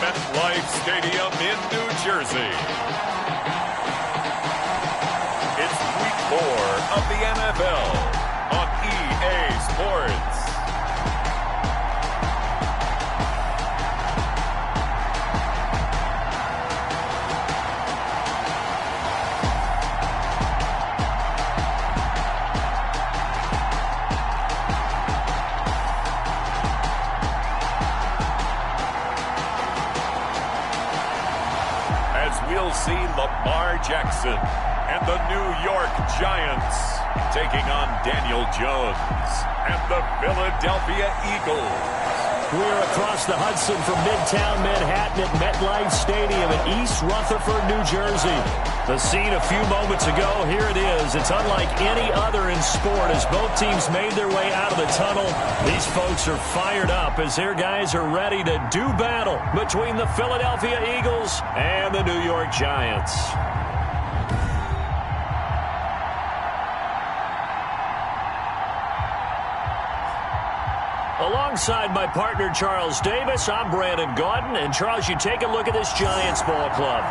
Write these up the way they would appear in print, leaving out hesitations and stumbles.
MetLife Stadium in New Jersey. It's Week 4 of the NFL on EA Sports. We'll see Lamar Jackson and the New York Giants taking on Daniel Jones and the Philadelphia Eagles. We're across the Hudson from Midtown Manhattan at MetLife Stadium in East Rutherford, New Jersey. The scene a few moments ago, here it is. It's unlike any other in sport as both teams made their way out of the tunnel. These folks are fired up as their guys are ready to do battle between the Philadelphia Eagles and the New York Giants. Alongside my partner, Charles Davis, I'm Brandon Gaudin. And, Charles, you take a look at this Giants ball club.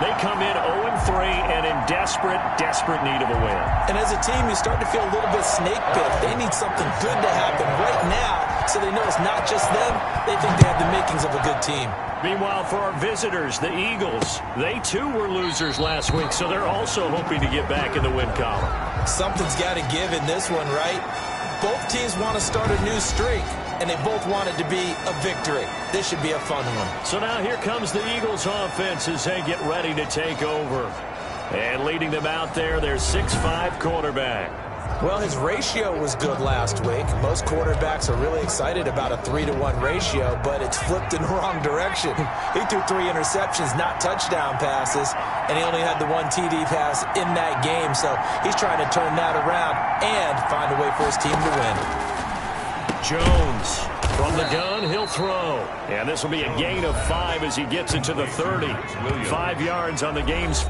They come in 0-3 and in desperate need of a win. And as a team, you start to feel a little bit snake-bit. They need something good to happen right now so they know it's not just them. They think they have the makings of a good team. Meanwhile, for our visitors, the Eagles, they too were losers last week, so they're also hoping to get back in the win column. Something's got to give in this one, right? Both teams want to start a new streak, and they both want it to be a victory. This should be a fun one. So now here comes the Eagles offense as they get ready to take over. And leading them out there, their 6'5" quarterback. Well, his ratio was good last week. Most quarterbacks are really excited about a 3-to-1 ratio, but it's flipped in the wrong direction. He threw 3 interceptions, not touchdown passes, and he only had the 1 TD pass in that game. So he's trying to turn that around and find a way for his team to win. Jones from the gun, he'll throw. And this will be a gain of 5 as he gets it to the 30. 5 yards on the game's.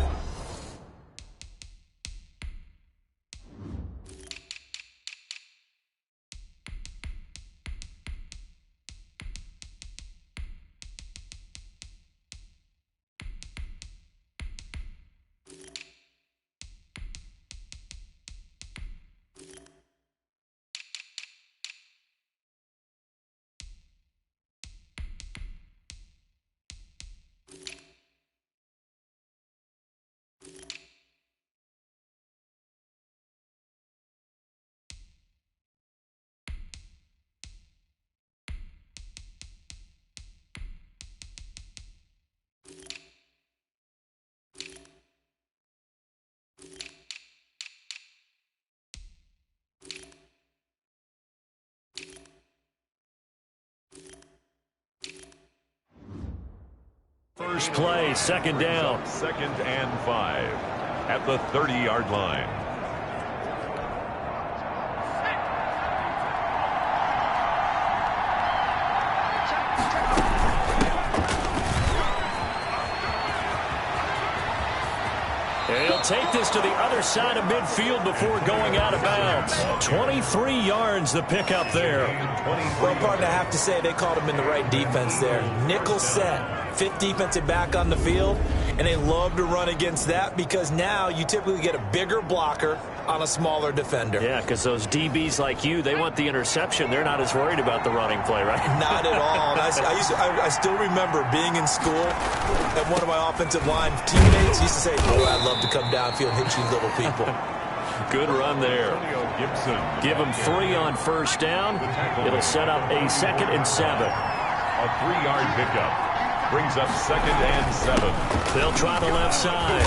First play, second down. 2nd and 5 at the 30-yard line. He'll take this to the other side of midfield before going out of bounds. 23 yards the pickup there. Well, partner, I have to say they called him in the right defense there. Nickel set. 5th defensive back on the field, and they love to run against that because now you typically get a bigger blocker on a smaller defender. Yeah, because those DBs like you, they want the interception. They're not as worried about the running play, right? Not at all. I still remember being in school, and one of my offensive line teammates used to say, "Boy, I'd love to come downfield and hit you little people." Good run there. Give him 3 on first down. It'll set up a 2nd and 7. A 3-yard pickup brings up 2nd and 7. They'll try the left side.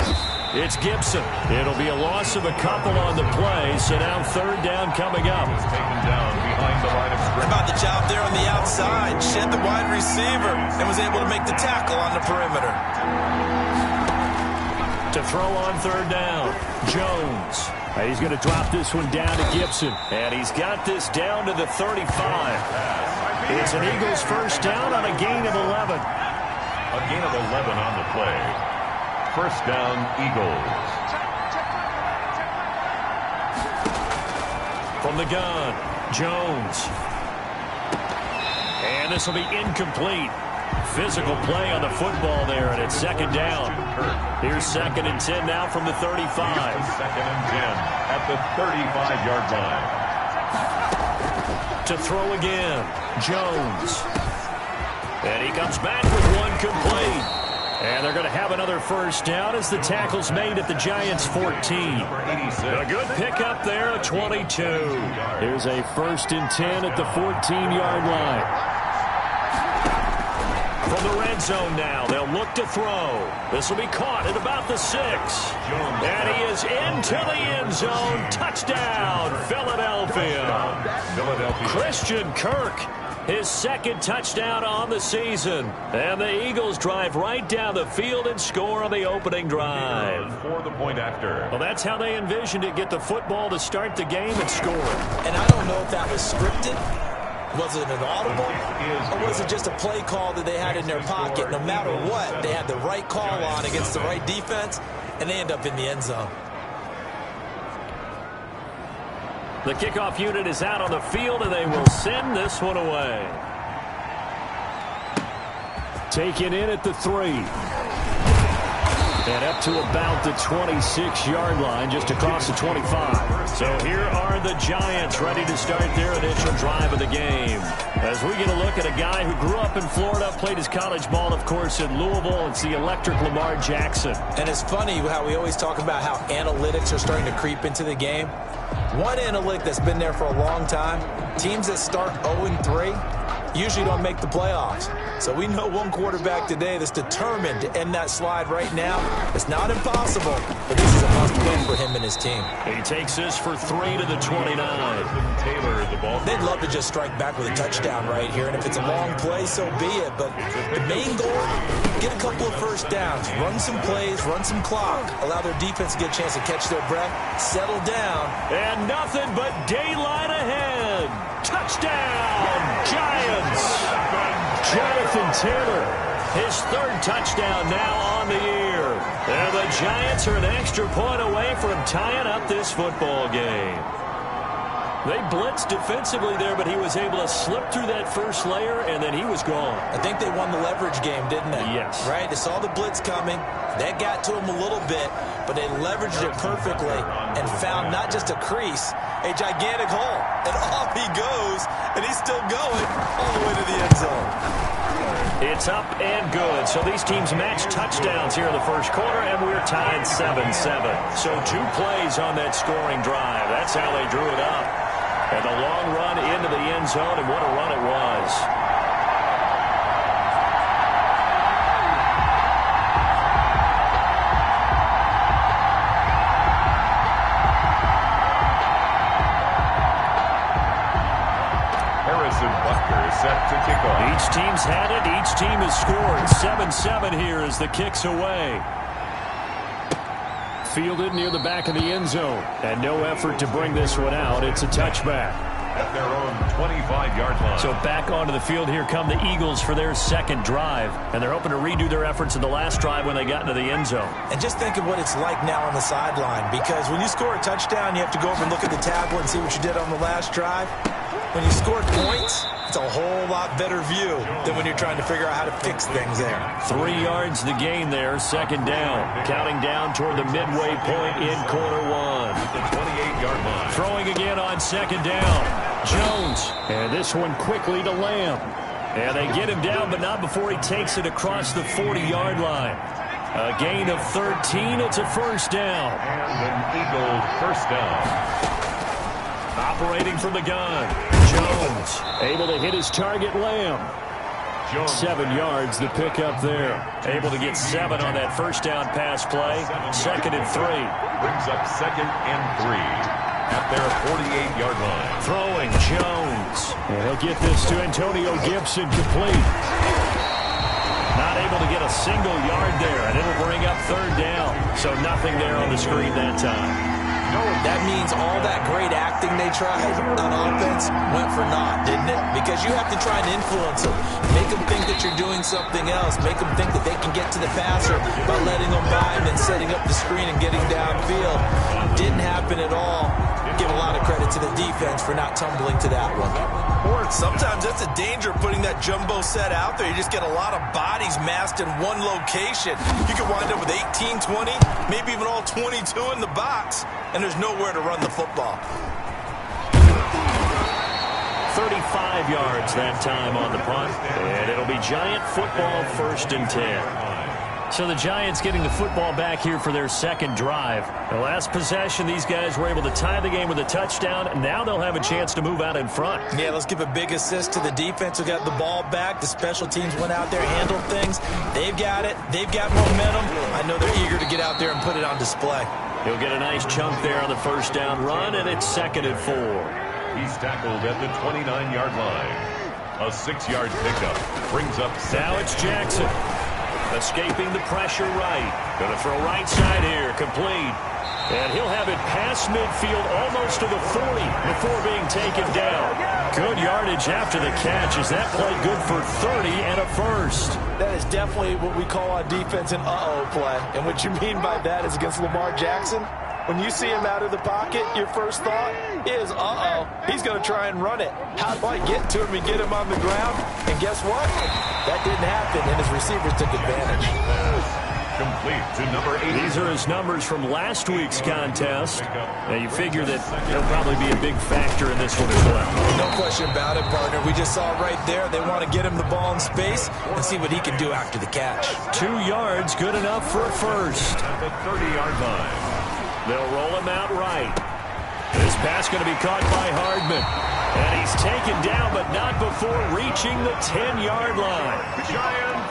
It's Gibson. It'll be a loss of a couple on the play, so now 3rd down coming up. Taken down behind the line of scrimmage. How about the job there on the outside? Shed the wide receiver and was able to make the tackle on the perimeter. To throw on 3rd down, Jones. He's going to drop this one down to Gibson, and he's got this down to the 35. It's an Eagles first down on a gain of 11. A gain of 11 on the play. First down, Eagles. From the gun, Jones. And this will be incomplete. Physical play on the football there, and it's second down. Here's 2nd and 10 now from the 35. 2nd and 10 at the 35-yard line. To throw again, Jones. And he comes back with one complete. And they're going to have another first down as the tackle's made at the Giants' 14. A good pickup there at 22. Here's a 1st and 10 at the 14-yard line. From the red zone now, they'll look to throw. This will be caught at about the 6. And he is into the end zone. Touchdown, Philadelphia. Christian Kirk, his 2nd touchdown on the season. And the Eagles drive right down the field and score on the opening drive. For the point after. Well, that's how they envisioned it, get the football to start the game and score. And I don't know if that was scripted. Was it an audible? Or was it just a play call that they had in their pocket? No matter what, they had the right call on against the right defense, and they end up in the end zone. The kickoff unit is out on the field, and they will send this one away. Taken in at the 3. And up to about the 26-yard line, just across the 25. So here are the Giants ready to start their initial drive of the game. As we get a look at a guy who grew up in Florida, played his college ball, of course, in Louisville. It's the electric Lamar Jackson. And it's funny how we always talk about how analytics are starting to creep into the game. One analytic that's been there for a long time, teams that start 0-3 usually don't make the playoffs. So we know one quarterback today that's determined to end that slide right now. It's not impossible, but this is a must-win for him and his team. He takes this for 3 to the 29. They'd love to just strike back with a touchdown right here, and if it's a long play, so be it. But the main goal, get a couple of first downs, run some plays, run some clock, allow their defense to get a chance to catch their breath, settle down. And nothing but daylight ahead. Touchdown, Giants. Jonathan Taylor, his 3rd touchdown now on the year. And the Giants are an extra point away from tying up this football game. They blitzed defensively there, but he was able to slip through that first layer, and then he was gone. I think they won the leverage game, didn't they? Yes. Right? They saw the blitz coming. That got to him a little bit, but they leveraged it perfectly and found not just a crease, a gigantic hole. And off he goes, and he's still going all the way to the end zone. It's up and good. So these teams match touchdowns here in the first quarter, and we're tied 7-7. So 2 plays on that scoring drive. That's how they drew it up. And the long run into the end zone, and what a run it was. Set to kick off. Each team's had it. Each team has scored. 7-7 here as the kick's away. Fielded near the back of the end zone. And no effort to bring this one out. It's a touchback. At their own 25-yard line. So back onto the field, here come the Eagles for their 2nd drive. And they're hoping to redo their efforts in the last drive when they got into the end zone. And just think of what it's like now on the sideline. Because when you score a touchdown, you have to go over and look at the tablet and see what you did on the last drive. When you scored points, it's a whole lot better view than when you're trying to figure out how to fix things there. 3 yards the gain there, 2nd down. Counting down toward the midway point in quarter 1. The 28-yard line. Throwing again on 2nd down. Jones. And this one quickly to Lamb. And they get him down, but not before he takes it across the 40-yard line. A gain of 13. It's a first down. And an Eagle first down. Operating from the gun. Jones able to hit his target, Lamb. 7 yards, the pickup there. Able to get 7 on that first down pass play. 2nd and 3. Brings up 2nd and 3 at their 48-yard line. Throwing Jones. And he'll get this to Antonio Gibson complete. Not able to get a single yard there, and it'll bring up 3rd down. So nothing there on the screen that time. That means all that great acting they tried on offense went for naught, didn't it? Because you have to try and influence them. Make them think that you're doing something else. Make them think that they can get to the passer by letting them by and then setting up the screen and getting downfield. Didn't happen at all. Give a lot of credit to the defense for not tumbling to that one. 4th Sometimes that's a danger putting that jumbo set out there. You just get a lot of bodies massed in one location. You could wind up with 18, 20, maybe even all 22 in the box, and there's nowhere to run the football. 35 yards that time on the punt, and it'll be Giant football, 1st and 10. So the Giants getting the football back here for their second drive. The last possession, these guys were able to tie the game with a touchdown. Now they'll have a chance to move out in front. Yeah, let's give a big assist to the defense who got the ball back. The special teams went out there, handled things. They've got it. They've got momentum. I know they're eager to get out there and put it on display. He'll get a nice chunk there on the 1st down run, and it's 2nd and 4. He's tackled at the 29-yard line. A 6-yard pickup brings up now it's Jackson. Escaping the pressure right. Going to throw right side here. Complete. And he'll have it past midfield almost to the 40 before being taken down. Good yardage after the catch. Is that play good for 30 and a 1st? That is definitely what we call on defense an uh-oh play. And what you mean by that is against Lamar Jackson, when you see him out of the pocket, your first thought is, uh-oh, he's going to try and run it. How do I get to him and get him on the ground? And guess what? That didn't happen, and his receivers took advantage. Complete to number 8. These are his numbers from last week's contest. Now you figure that he'll probably be a big factor in this one as well. No question about it, partner. We just saw right there. They want to get him the ball in space and see what he can do after the catch. 2 yards, good enough for a 1st. At the 30-yard line. They'll roll him out right. This pass going to be caught by Hardman. And he's taken down, but not before reaching the 10-yard line.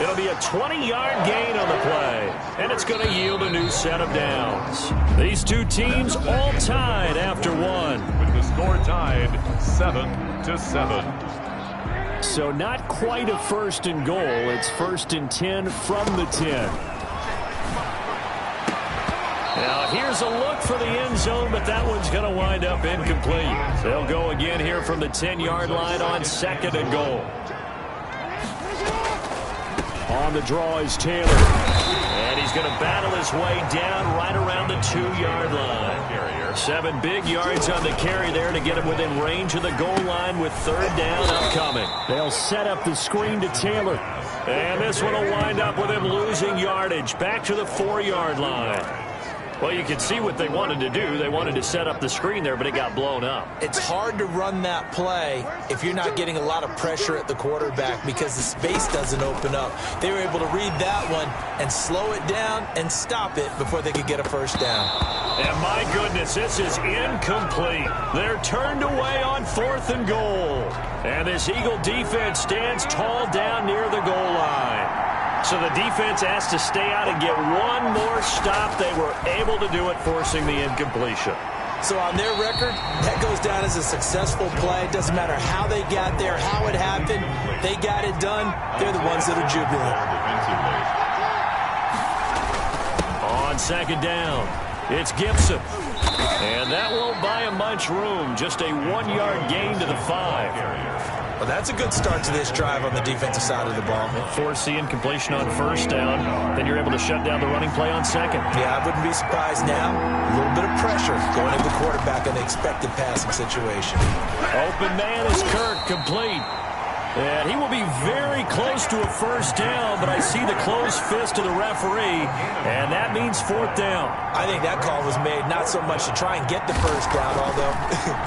It'll be a 20-yard gain on the play, and it's going to yield a new set of downs. These two teams all tied after one. With the score tied 7-7. So not quite a 1st and goal. It's 1st and 10 from the 10. Now, here's a look for the end zone, but that one's going to wind up incomplete. They'll go again here from the 10-yard line on 2nd and goal. On the draw is Taylor. And he's going to battle his way down right around the 2-yard line. 7 big yards on the carry there to get him within range of the goal line with 3rd down upcoming. They'll set up the screen to Taylor. And this one will wind up with him losing yardage back to the 4-yard line. Well, you can see what they wanted to do. They wanted to set up the screen there, but it got blown up. It's hard to run that play if you're not getting a lot of pressure at the quarterback because the space doesn't open up. They were able to read that one and slow it down and stop it before they could get a 1st down. And my goodness, this is incomplete. They're turned away on 4th and goal. And this Eagle defense stands tall down near the goal line. So the defense has to stay out and get one more stop. They were able to do it, forcing the incompletion. So on their record, that goes down as a successful play. It doesn't matter how they got there, how it happened. They got it done. They're the ones that are jubilant. On 2nd down, it's Gibson. And that won't buy him much room. Just a 1-yard gain to the 5. Well, that's a good start to this drive on the defensive side of the ball. Force the incompletion on 1st down. Then you're able to shut down the running play on 2nd. Yeah, I wouldn't be surprised now. A little bit of pressure going at the quarterback in the expected passing situation. Open man is Kirk, complete. And he will be very close to a 1st down, but I see the closed fist of the referee, and that means 4th down. I think that call was made not so much to try and get the 1st down, although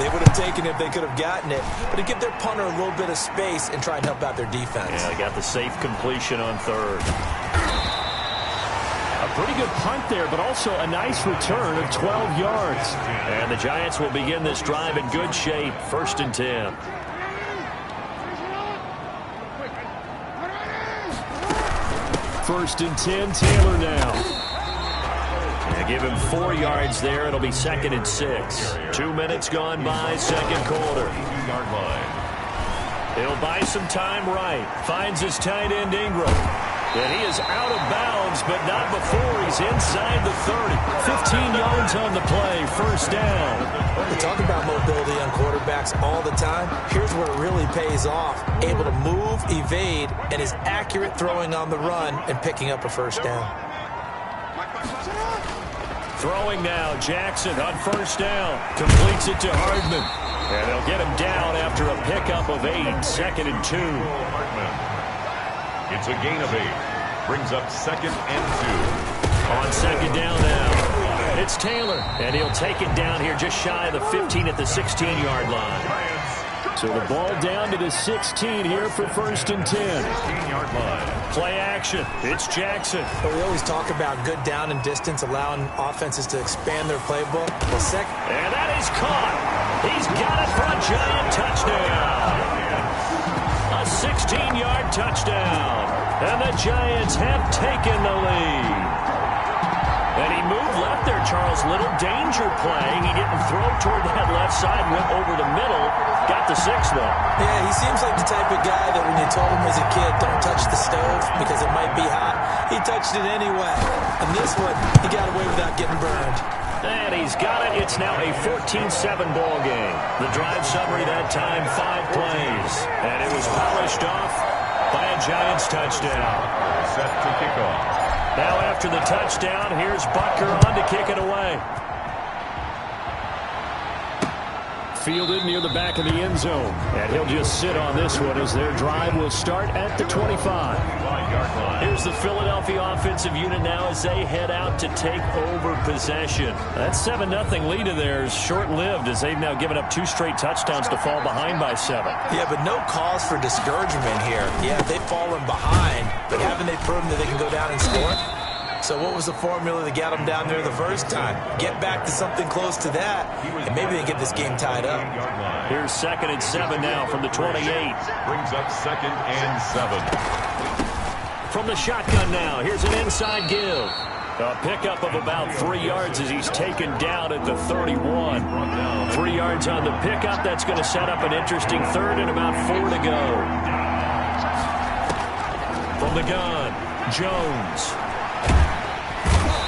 they would have taken it if they could have gotten it, but to give their punter a little bit of space and try and help out their defense. Yeah, they got the safe completion on 3rd. A pretty good punt there, but also a nice return of 12 yards. And the Giants will begin this drive in good shape, 1st and 10. First and 10, Taylor now. Yeah, give him 4 yards there. It'll be 2nd and 6. 2 minutes gone by, 2nd quarter. He'll buy some time right. Finds his tight end Ingram. And he is out of bounds, but not before he's inside the 30. 15 yards on the play, 1st down. We talk about mobility on quarterbacks all the time. Here's where it really pays off. Able to move, evade, and is accurate throwing on the run and picking up a 1st down. Throwing now, Jackson on 1st down. Completes it to Hardman. And they'll get him down after a pickup of 8, 2nd and 2. It's a gain of 8. Brings up 2nd and 2. On 2nd down now, it's Taylor, and he'll take it down here just shy of the 15 at the 16-yard line. So the ball down to the 16 here for 1st and 10. 16-yard line. Play action. It's Jackson. But we always talk about good down and distance, allowing offenses to expand their playbook. And that is caught. He's got it for a giant touchdown. A 16-yard touchdown. And the Giants have taken the lead. And he moved left there, Charles. Little danger play. He didn't throw toward that left side, went over the middle. Got the 6, though. Yeah, he seems like the type of guy that when you told him as a kid, don't touch the stove because it might be hot, he touched it anyway. And this one, he got away without getting burned. And he's got it. It's now a 14-7 ball game. The drive summary that time, 5 plays. And it was polished off by a Giants touchdown. Set to kick off. Now after the touchdown, here's Butker on to kick it away. Fielded near the back of the end zone. And he'll just sit on this one as their drive will start at the 25. Here's the Philadelphia offensive unit now as they head out to take over possession. That 7-0 lead of theirs short-lived as they've now given up 2 straight touchdowns to fall behind by 7. Yeah, but no cause for discouragement here. Yeah, they've fallen behind, but haven't they proven that they can go down and score? So what was the formula that got them down there the first time? Get back to something close to that, and maybe they get this game tied up. Here's 2nd and 7 now from the 28. Brings up 2nd and 7. From the shotgun now, here's an inside give. A pickup of about 3 yards as he's taken down at the 31. 3 yards on the pickup. That's going to set up an interesting 3rd and about 4 to go. From the gun, Jones.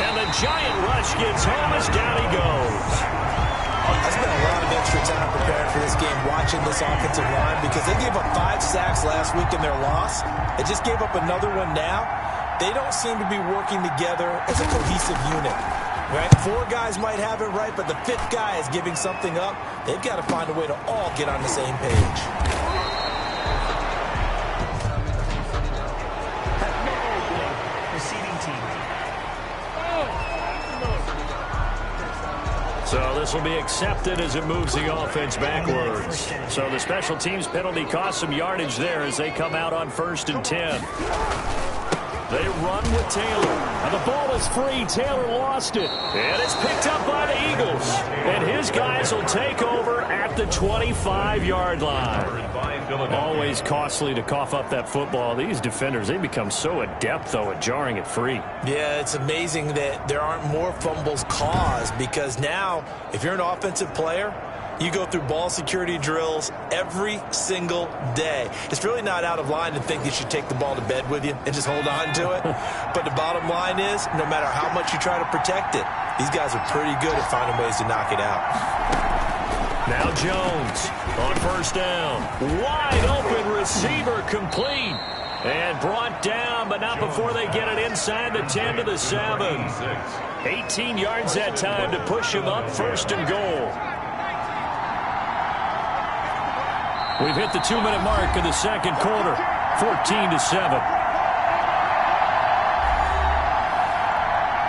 And the giant rush gets home as down he goes. I spent a lot of extra time preparing for this game watching this offensive line because they gave up 5 sacks last week in their loss. They just gave up another one now. They don't seem to be working together as a cohesive unit. Right? 4 guys might have it right, but the 5th guy is giving something up. They've got to find a way to all get on the same page. So this will be accepted as it moves the offense backwards. So the special teams penalty cost some yardage there as they come out on 1st and 10. They run with Taylor. And the ball is free. Taylor lost it. And it's picked up by the Eagles. And his guys will take over at the 25-yard line. Always costly to cough up that football. These defenders, they become so adept, though, at jarring it free. Yeah, it's amazing that there aren't more fumbles caused because now, if you're an offensive player, you go through ball security drills every single day. It's really not out of line to think you should take the ball to bed with you and just hold on to it. But the bottom line is, no matter how much you try to protect it, these guys are pretty good at finding ways to knock it out. Now Jones on 1st down. Wide open receiver complete. And brought down, but not before they get it inside the 10 to the 7. 18 yards that time to push him up 1st and goal. We've hit the 2-minute mark of the 2nd quarter. 14-7.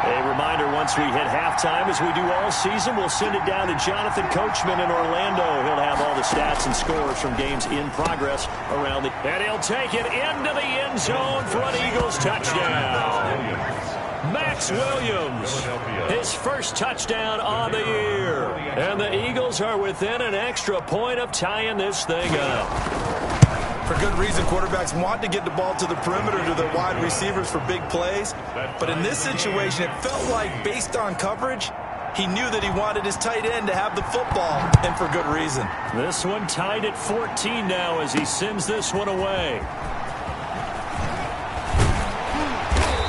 A reminder, once we hit halftime, as we do all season, we'll send it down to Jonathan Coachman in Orlando. He'll have all the stats and scores from games in progress around the... And he'll take it into the end zone for an Eagles touchdown. Max Williams, his first touchdown on the year. And the Eagles are within an extra point of tying this thing up. For good reason, quarterbacks want to get the ball to the perimeter to their wide receivers for big plays. But in this situation, it felt like, based on coverage, he knew that he wanted his tight end to have the football, and for good reason. This one tied at 14 now as he sends this one away.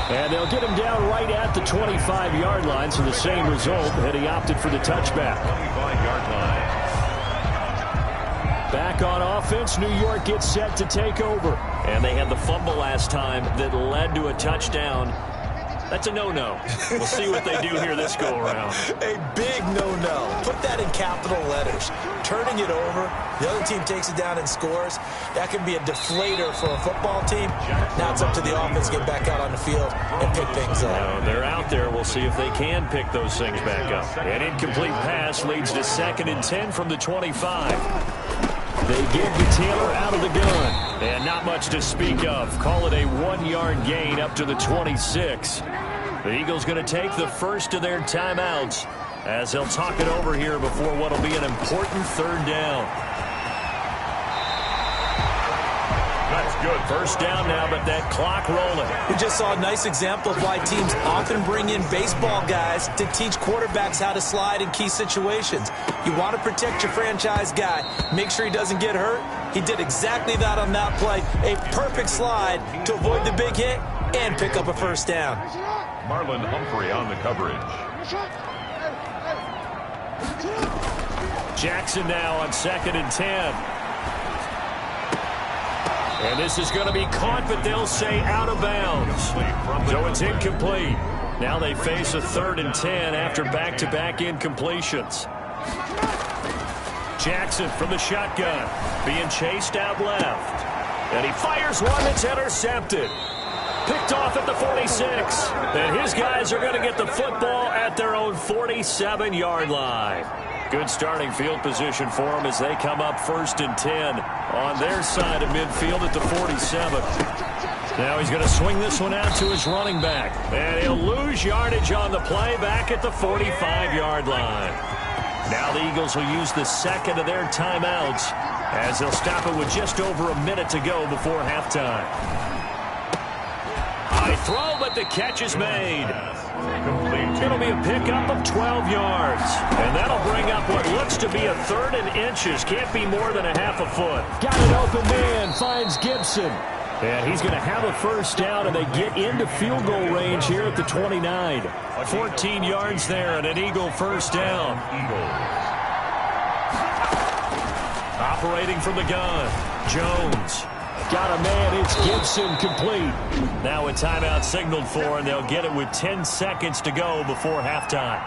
And they'll get him down right at the 25-yard line, so the same result, and he opted for the touchback. 25-yard line. Back on offense, New York gets set to take over. And they had the fumble last time that led to a touchdown. That's a no-no. We'll see what they do here this go-around. A big no-no. Put that in capital letters. Turning it over, the other team takes it down and scores. That can be a deflator for a football team. Now it's up to the offense to get back out on the field and pick things up. No, they're out there. We'll see if they can pick those things back up. An incomplete pass leads to 2nd and 10 from the 25. They give the Taylor out of the gun. And not much to speak of. Call it a 1-yard gain up to the 26. The Eagles going to take the first of their timeouts as they'll talk it over here before what will be an important 3rd down. That's good. First down now, but that clock rolling. We just saw a nice example of why teams often bring in baseball guys to teach quarterbacks how to slide in key situations. You want to protect your franchise guy. Make sure he doesn't get hurt. He did exactly that on that play. A perfect slide to avoid the big hit and pick up a first down. Marlon Humphrey on the coverage. Jackson now on 2nd and 10. And this is going to be caught, but they'll say out of bounds. So it's incomplete. Now they face a 3rd and 10 after back-to-back incompletions. Jackson from the shotgun, being chased out left. And he fires one that's intercepted. Picked off at the 46. And his guys are going to get the football at their own 47-yard line. Good starting field position for them as they come up 1st and 10 on their side of midfield at the 47. Now he's going to swing this one out to his running back. And he'll lose yardage on the play back at the 45-yard line. Now the Eagles will use the 2nd of their timeouts as they'll stop it with just over a minute to go before halftime. High throw, but the catch is made. It'll be a pickup of 12 yards. And that'll bring up what looks to be a 3rd and inches. Can't be more than a half a foot. Got an open man, finds Gibson. And he's going to have a first down, and they get into field goal range here at the 29. 14 yards there and an Eagle first down. Operating from the gun, Jones. Got a man, it's Gibson, complete. Now a timeout signaled for, and they'll get it with 10 seconds to go before halftime.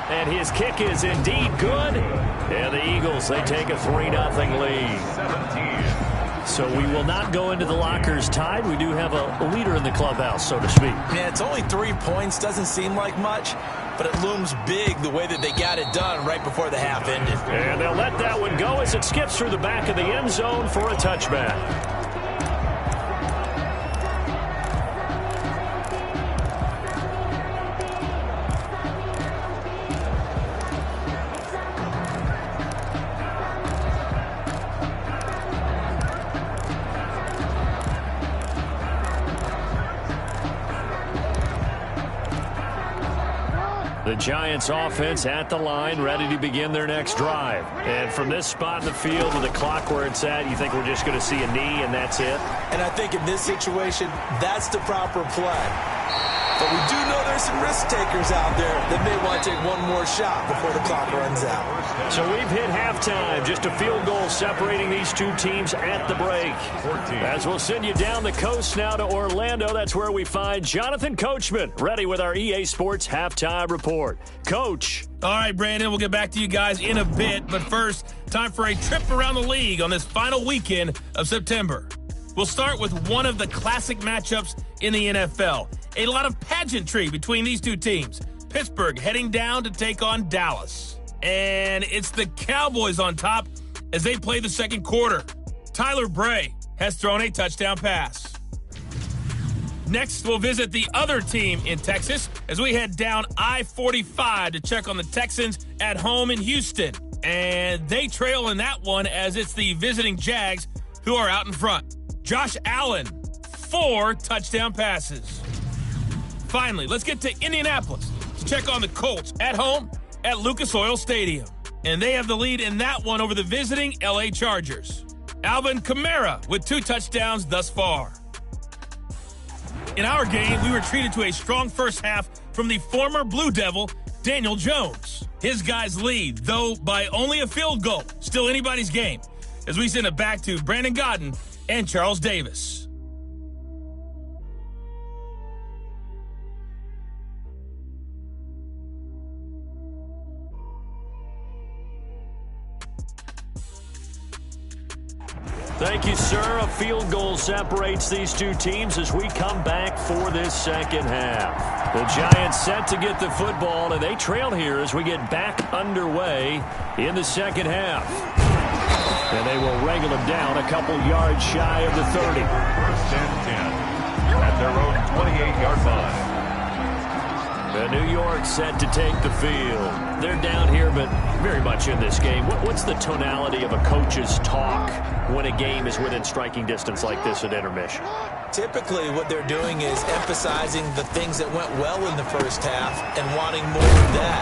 And his kick is indeed good. And the Eagles, they take a 3-0 lead. So we will not go into the lockers tied. We do have a leader in the clubhouse, so to speak. Yeah, it's only 3 points. Doesn't seem like much, but it looms big the way that they got it done right before the half ended. And they'll let that one go as it skips through the back of the end zone for a touchback. The Giants offense at the line, ready to begin their next drive. And from this spot in the field with the clock where it's at, you think we're just going to see a knee and that's it? And I think in this situation, that's the proper play. But we do know there's some risk takers out there that may want to take one more shot before the clock runs out. So we've hit halftime. Just a field goal separating these two teams at the break. As we'll send you down the coast now to Orlando, that's where we find Jonathan Coachman, ready with our EA Sports Halftime Report. Coach. All right, Brandon, we'll get back to you guys in a bit. But first, time for a trip around the league on this final weekend of September. We'll start with one of the classic matchups in the NFL. A lot of pageantry between these two teams. Pittsburgh heading down to take on Dallas. And it's the Cowboys on top as they play the second quarter. Tyler Bray has thrown a touchdown pass. Next, we'll visit the other team in Texas as we head down I-45 to check on the Texans at home in Houston. And they trail in that one as it's the visiting Jags who are out in front. Josh Allen, 4 touchdown passes. Finally, let's get to Indianapolis to check on the Colts at home at Lucas Oil Stadium. And they have the lead in that one over the visiting LA Chargers. Alvin Kamara with 2 touchdowns thus far. In our game, we were treated to a strong first half from the former Blue Devil, Daniel Jones. His guys lead, though by only a field goal. Still anybody's game. as we send it back to Brandon Godden and Charles Davis. Thank you, sir. A field goal separates these two teams as we come back for this second half. The Giants set to get the football, and they trail here as we get back underway in the second half. And they will wrangle them down a couple yards shy of the 30. First and 10 at their own 28-yard line. The New York set to take the field. They're down here, but very much in this game. What's the tonality of a coach's talk when a game is within striking distance like this at intermission? Typically, what they're doing is emphasizing the things that went well in the first half and wanting more of that.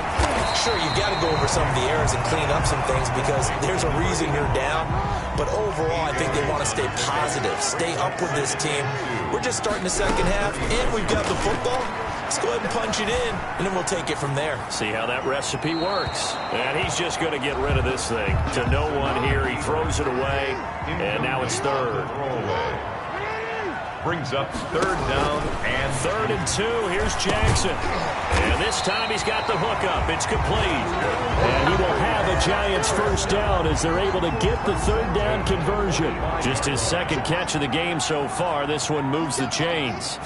Sure, you've got to go over some of the errors and clean up some things because there's a reason you're down. But overall, I think they want to stay positive, stay up with this team. We're just starting the second half, and we've got the football. Let's go ahead and punch it in, and then we'll take it from there. See how that recipe works. And he's just going to get rid of this thing. To no one here. He throws it away, and now it's third. Brings up third down and 3rd and 2. Here's Jackson. And this time he's got the hook up. It's complete. And he will have a Giants first down as they're able to get the third down conversion. Just his second catch of the game so far. This one moves the chains.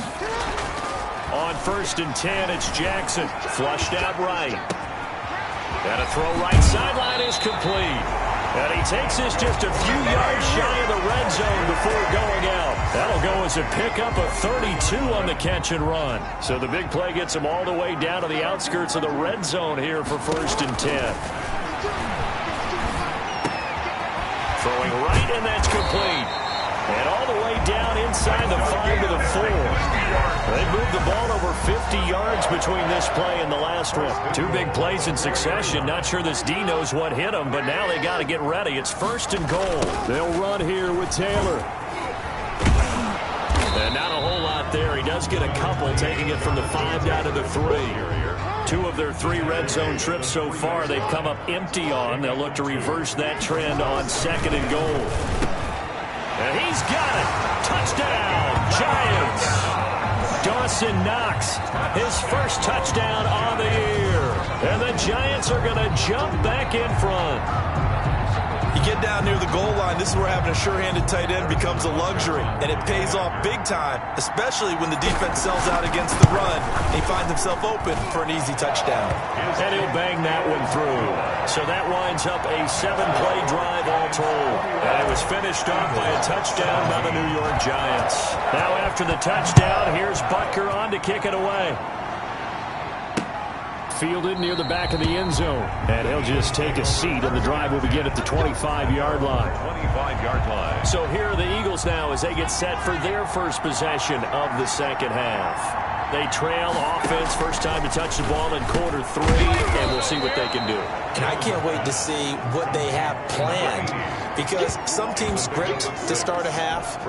On 1st and 10, it's Jackson. Flushed out right. And a throw right sideline is complete. And he takes this just a few yards shy of the red zone before going out. That'll go as a pickup of 32 on the catch and run. So the big play gets him all the way down to the outskirts of the red zone here for 1st and 10. Throwing right, and that's complete. And all the way down inside the 5 to the 4. They moved the ball over 50 yards between this play and the last one. Two big plays in succession. Not sure this D knows what hit them, but now they got to get ready. It's 1st and goal. They'll run here with Taylor. And not a whole lot there. He does get a couple, taking it from the 5 down to the 3. 2 of their 3 red zone trips so far they've come up empty on. They'll look to reverse that trend on 2nd and goal. And he's got it. Touchdown, Giants. Dawson Knox, his first touchdown on the year. And the Giants are going to jump back in front. You get down near the goal line, this is where having a sure-handed tight end becomes a luxury, and it pays off big time, especially when the defense sells out against the run, and he finds himself open for an easy touchdown. And he'll bang that one through. So that winds up a 7-play drive all told. And it was finished off by a touchdown by the New York Giants. Now after the touchdown, here's Butker on to kick it away. Fielded near the back of the end zone. And he'll just take a seat, and the drive will begin at the 25-yard line. 25-yard line. So here are the Eagles now as they get set for their first possession of the second half. They trail offense, first time to touch the ball in quarter 3, and we'll see what they can do. And I can't wait to see what they have planned, because some teams script to start a half.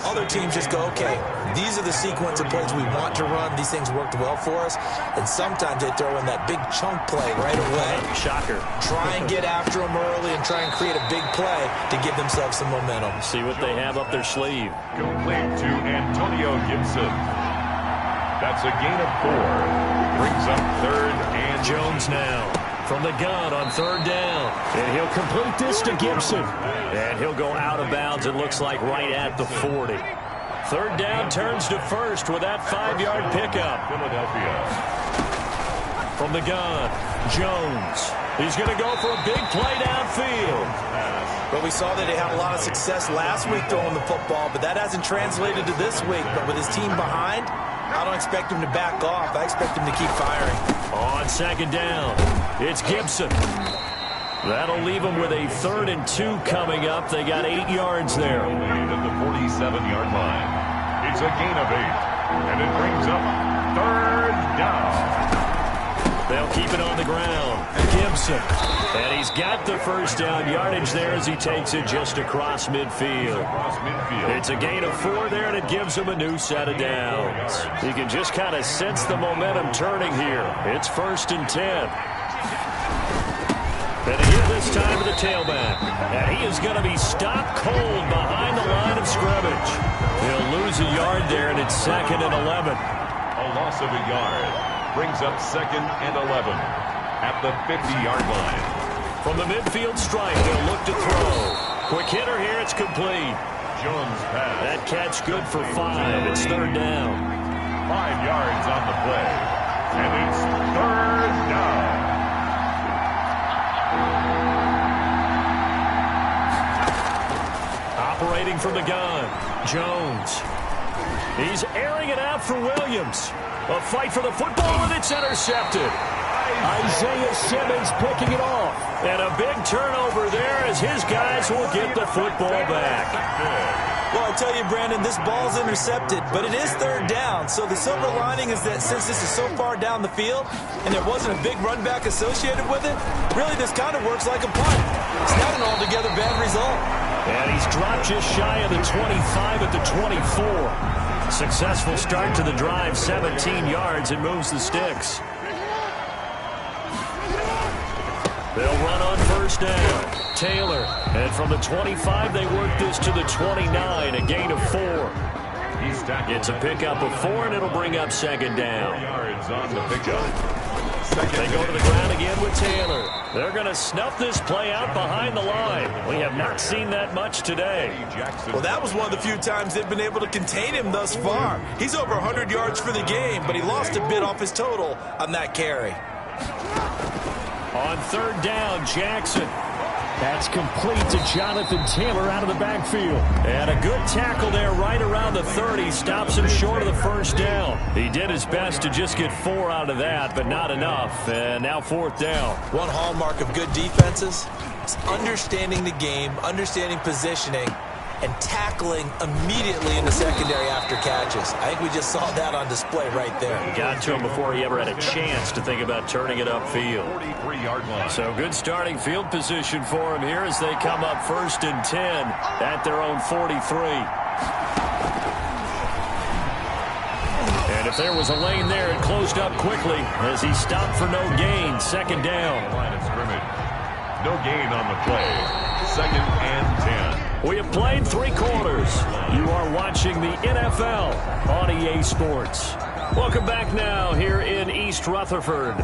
Other teams just go, okay, these are the sequence of plays we want to run. These things worked well for us. And sometimes they throw in that big chunk play right away. Shocker. Try and get after them early and try and create a big play to give themselves some momentum. See what they have up their sleeve. Complete to Antonio Gibson. That's a gain of 4. Brings up 3rd and Jones now from the gun on 3rd down. And he'll complete this to Gibson. And he'll go out of bounds, it looks like right at the 40. 3rd down turns to 1st with that 5-yard pickup. Philadelphia. From the gun, Jones. He's going to go for a big play downfield. But we saw that they had a lot of success last week throwing the football, but that hasn't translated to this week. But with his team behind, I don't expect him to back off. I expect him to keep firing. On 2nd down, it's Gibson. That'll leave them with a 3rd and 2 coming up. They got 8 yards there. At the 47-yard line. It's a gain of 8. And it brings up 3rd down. They'll keep it on the ground. Gibson. And he's got the first down yardage there as he takes it just across midfield. It's a gain of 4 there, and it gives him a new set of downs. You can just kind of sense the momentum turning here. It's 1st and 10. And a hit this time to the tailback. And he is going to be stopped cold behind the line of scrimmage. He'll lose a yard there, and it's 2nd and 11. A loss of a yard brings up 2nd and 11 at the 50-yard line. From the midfield stripe, they'll look to throw. Quick hitter here, it's complete. Jones pass. That catch good for 5. It's 3rd down. 5 yards on the play. And it's 3rd down. Operating from the gun, Jones. He's airing it out for Williams. A fight for the football, and it's intercepted. Isaiah Simmons picking it off. And a big turnover there as his guys will get the football back. Well, I tell you, Brandon, this ball's intercepted, but it is 3rd down. So the silver lining is that since this is so far down the field and there wasn't a big run back associated with it, really this kind of works like a punt. It's not an altogether bad result. And he's dropped just shy of the 25 at the 24. Successful start to the drive, 17 yards, and moves the sticks. They'll run on 1st down. Taylor. And from the 25, they work this to the 29, a gain of 4. It's a pickup of 4, and it'll bring up 2nd down. Yards on the pickup. They go to the ground again with Taylor. They're going to snuff this play out behind the line. We have not seen that much today. Well, that was one of the few times they've been able to contain him thus far. He's over 100 yards for the game, but he lost a bit off his total on that carry. On 3rd down, Jackson. That's complete to Jonathan Taylor out of the backfield. And a good tackle there right around the 30. Stops him short of the 1st down. He did his best to just get 4 out of that, but not enough. And now 4th down. One hallmark of good defenses is understanding the game, understanding positioning, and tackling immediately in the secondary after catches. I think we just saw that on display right there. He got to him before he ever had a chance to think about turning it upfield. 43-yard line. So good starting field position for him here as they come up 1st and 10 at their own 43. And if there was a lane there, it closed up quickly as he stopped for no gain. 2nd down. Line of scrimmage. No gain on the play. 2nd and 10. We have played 3 quarters. You are watching the NFL on EA Sports. Welcome back now here in East Rutherford.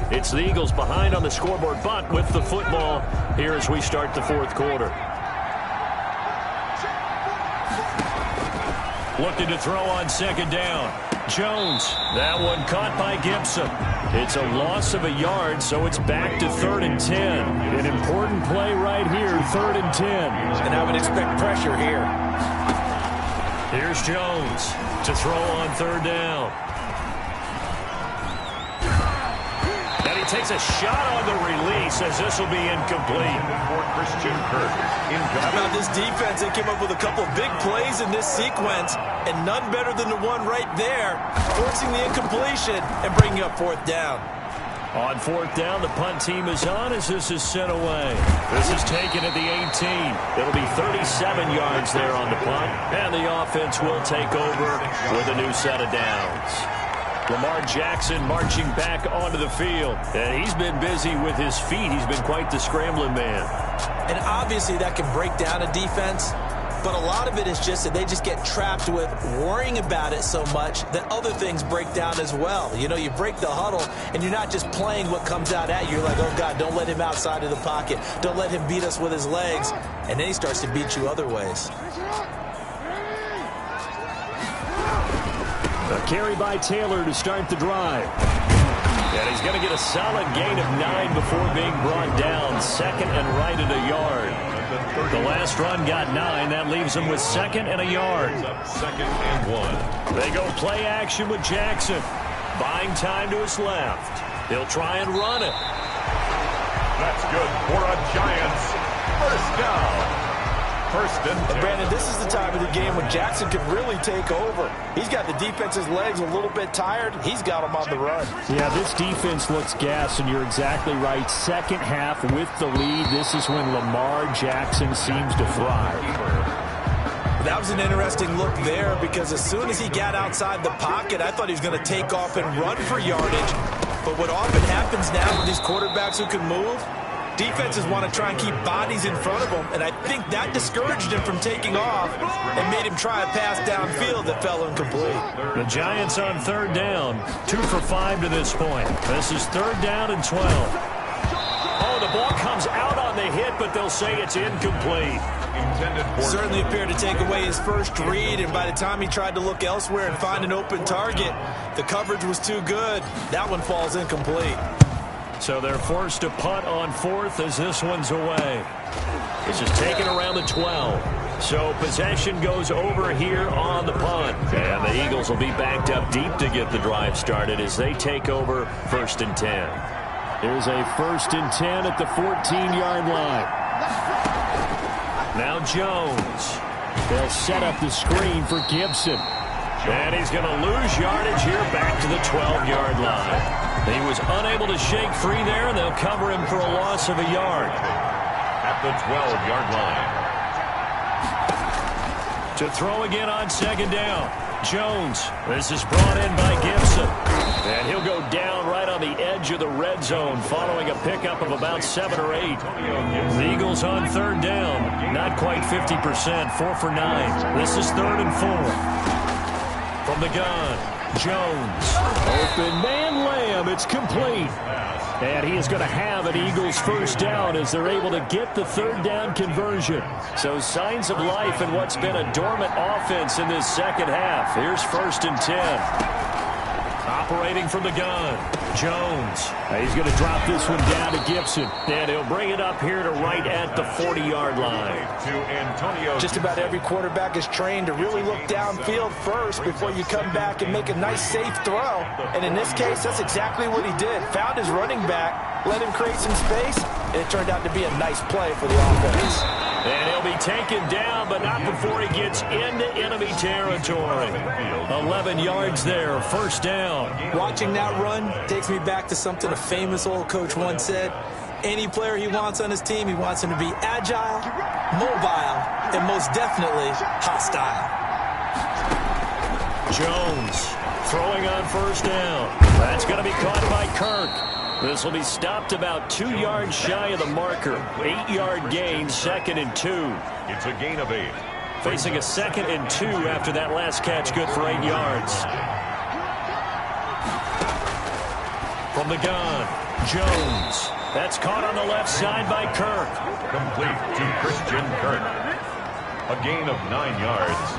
It's the Eagles behind on the scoreboard, but with the football here as we start the 4th quarter. Looking to throw on 2nd down. Jones. That one caught by Gibson. It's a loss of a yard, so it's back to 3rd and 10. An important play right here, 3rd and 10. And I would expect pressure here. Here's Jones to throw on 3rd down. And he takes a shot on the release as this will be incomplete. For Christian Kirk. How about this defense? They came up with a couple of big plays in this sequence, and none better than the one right there, forcing the incompletion and bringing up 4th down. On 4th down, the punt team is on as this is sent away. This is taken at the 18. It'll be 37 yards there on the punt, and the offense will take over with a new set of downs. Lamar Jackson marching back onto the field, and he's been busy with his feet. He's been quite the scrambling man. And obviously that can break down a defense, but a lot of it is just that they just get trapped with worrying about it so much that other things break down as well. You know, you break the huddle, and you're not just playing what comes out at you. You're like, oh, God, don't let him outside of the pocket. Don't let him beat us with his legs. And then he starts to beat you other ways. A carry by Taylor to start the drive. And he's going to get a solid gain of 9 before being brought down. 2nd and right at a yard. The last run got 9. That leaves him with 2nd and a yard. 2nd and 1. They go play action with Jackson. Buying time to his left. He'll try and run it. That's good for a Giants 1st down. 1st and 10. And Brandon, this is the time of the game when Jackson can really take over. He's got the defense's legs a little bit tired. He's got them on the run. Yeah, this defense looks gassed, and you're exactly right. 2nd half with the lead. This is when Lamar Jackson seems to thrive. That was an interesting look there because as soon as he got outside the pocket, I thought he was going to take off and run for yardage. But what often happens now with these quarterbacks who can move, Defenses want to try and keep bodies in front of him, and I think that discouraged him from taking off and made him try a pass downfield that fell incomplete. The Giants on third down, 2 for 5 to this point. This is third down and 12. Oh, the ball comes out on the hit, but they'll say it's incomplete. Certainly appeared to take away his first read, and by the time he tried to look elsewhere and find an open target, the coverage was too good. That one falls incomplete. So they're forced to punt on fourth as this one's away. This is taken around the 12. So possession goes over here on the punt. And the Eagles will be backed up deep to get the drive started as they take over 1st and 10. Here's a 1st and 10 at the 14-yard line. Now Jones. They'll set up the screen for Gibson. And he's going to lose yardage here back to the 12-yard line. He was unable to shake free there, and they'll cover him for a loss of a yard. At the 12-yard line. To throw again on 2nd down. Jones. This is brought in by Gibson. And he'll go down right on the edge of the red zone following a pickup of about 7 or 8. The Eagles on 3rd down. Not quite 50%. 4 for 9. This is 3rd and 4. From the gun, Jones. Open man Lamb. It's complete. And he is going to have an Eagles 1st down as they're able to get the 3rd down conversion. So signs of life in what's been a dormant offense in this 2nd half. Here's 1st and 10. Operating from the gun, Jones. He's going to drop this one down to Gibson. And he'll bring it up here to right at the 40-yard line. Just about every quarterback is trained to really look downfield first before you come back and make a nice, safe throw. And in this case, that's exactly what he did. Found his running back, let him create some space, and it turned out to be a nice play for the offense. And he'll be taken down, but not before he gets into enemy territory. 11 yards there, 1st down. Watching that run takes me back to something a famous old coach once said. Any player he wants on his team, he wants him to be agile, mobile, and most definitely hostile. Jones throwing on 1st down. That's going to be caught by Kirk. This will be stopped about 2 yards shy of the marker. 8-yard gain, 2nd and 2. It's a gain of 8. Facing a 2nd and 2 after that last catch, good for 8 yards. From the gun, Jones. That's caught on the left side by Kirk. Complete to Christian Kirk. A gain of 9 yards.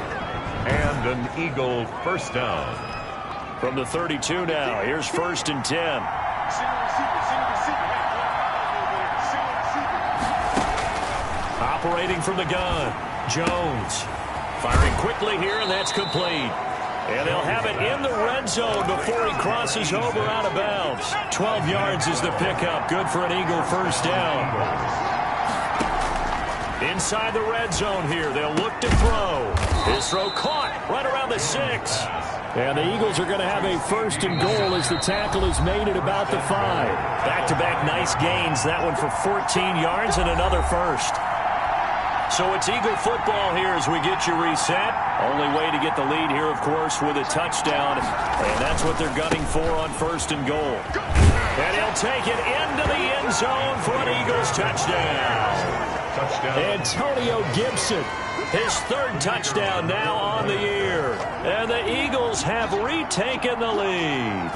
And an Eagle 1st down. From the 32 now, here's 1st and 10. Operating from the gun, Jones. Firing quickly here, and that's complete. And they'll have it in the red zone before he crosses over out of bounds. 12 yards is the pickup. Good for an Eagle 1st down. Inside the red zone here, they'll look to throw. His throw caught right around the 6. And the Eagles are going to have a 1st and goal as the tackle is made at about the 5. Back-to-back nice gains. That one for 14 yards and another 1st. So it's Eagle football here as we get you reset. Only way to get the lead here, of course, with a touchdown. And that's what they're gunning for on 1st and goal. And he'll take it into the end zone for an Eagles touchdown. Antonio Gibson, his 3rd touchdown now on the year. And the Eagles have retaken the lead.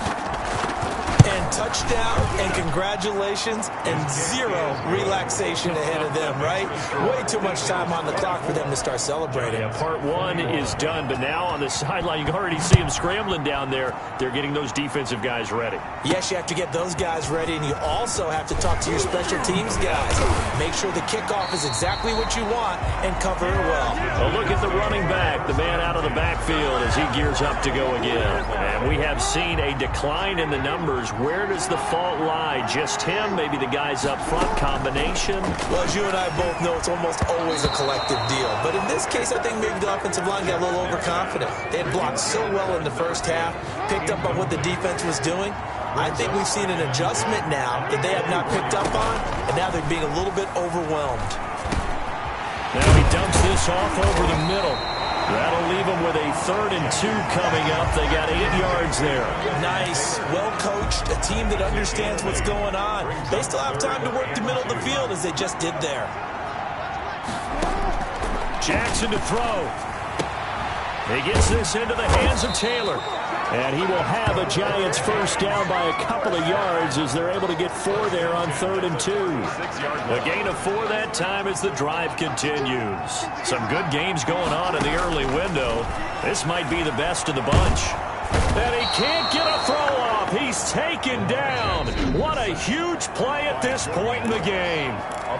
And touchdown, and congratulations, and 0 relaxation ahead of them, right? Way too much time on the clock for them to start celebrating. Yeah, part 1 is done, but now on the sideline, you can already see them scrambling down there. They're getting those defensive guys ready. Yes, you have to get those guys ready, and you also have to talk to your special teams guys. Make sure the kickoff is exactly what you want and cover it well. A look at the running back, the man out of the backfield as he gears up to go again. And we have seen a decline in the numbers. Where does the fault lie? Just him? Maybe the guys up front? Combination? Well, as you and I both know, it's almost always a collective deal. But in this case, I think maybe the offensive line got a little overconfident. They had blocked so well in the 1st half, picked up on what the defense was doing. I think we've seen an adjustment now that they have not picked up on, and now they're being a little bit overwhelmed. Now he dumps this off over the middle. That'll leave them with a 3rd and 2 coming up. They got 8 yards there. Nice, well coached, a team that understands what's going on. They still have time to work the middle of the field as they just did there. Jackson to throw. He gets this into the hands of Taylor. And he will have a Giants first down by a couple of yards as they're able to get 4 there on 3rd and 2. A gain of 4 that time as the drive continues. Some good games going on in the early window. This might be the best of the bunch. And he can't get a throw off. He's taken down. What a huge play at this point in the game.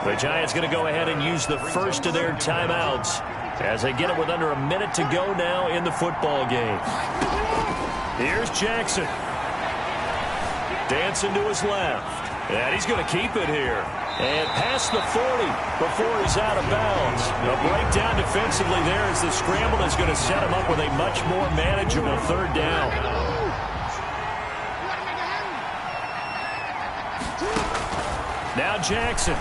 The Giants going to go ahead and use the first of their timeouts as they get it with under a minute to go now in the football game. Here's Jackson. Dancing to his left. And he's going to keep it here. And past the 40 before he's out of bounds. A breakdown defensively there as the scramble is going to set him up with a much more manageable 3rd down. Now Jackson.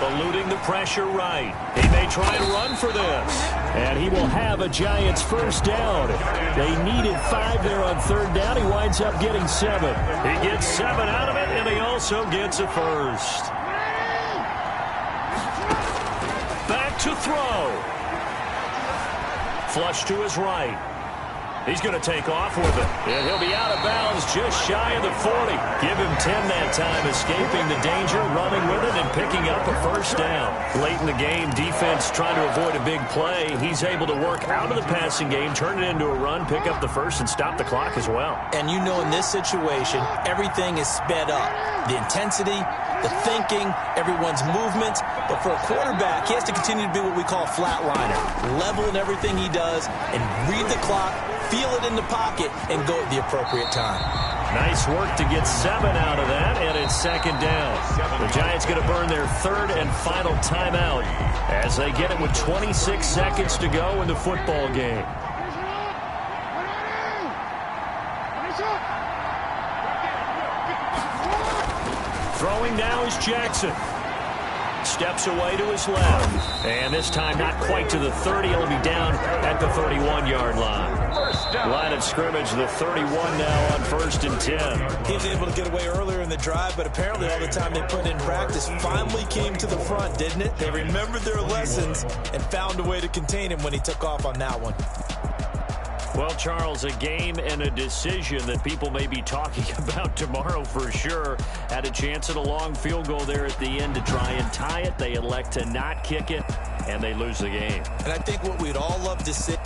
Eluding the pressure right. He may try and run for this. And he will have a Giants first down. They needed 5 there on 3rd down. He winds up getting 7. He gets 7 out of it, and he also gets a first. Back to throw. Flush to his right. He's going to take off with it. And he'll be out of bounds just shy of the 40. Give him 10 that time, escaping the danger, running with it, and picking up a first down. Late in the game, defense trying to avoid a big play. He's able to work out of the passing game, turn it into a run, pick up the first, and stop the clock as well. And you know in this situation, everything is sped up. The intensity, the thinking, everyone's movement. But for a quarterback, he has to continue to be what we call a flatliner. Level in everything he does and read the clock, feel it in the pocket, and go at the appropriate time. Nice work to get 7 out of that, and it's 2nd down. The Giants going to burn their 3rd and final timeout as they get it with 26 seconds to go in the football game. Throwing now is Jackson. Steps away to his left. And this time not quite to the 30. He'll be down at the 31-yard line. Line of scrimmage, the 31 now on 1st and 10. He was able to get away earlier in the drive, but apparently all the time they put in practice finally came to the front, didn't it? They remembered their lessons and found a way to contain him when he took off on that one. Well, Charles, a game and a decision that people may be talking about tomorrow for sure. Had a chance at a long field goal there at the end to try and tie it. They elect to not kick it, and they lose the game. And I think what we'd all love to see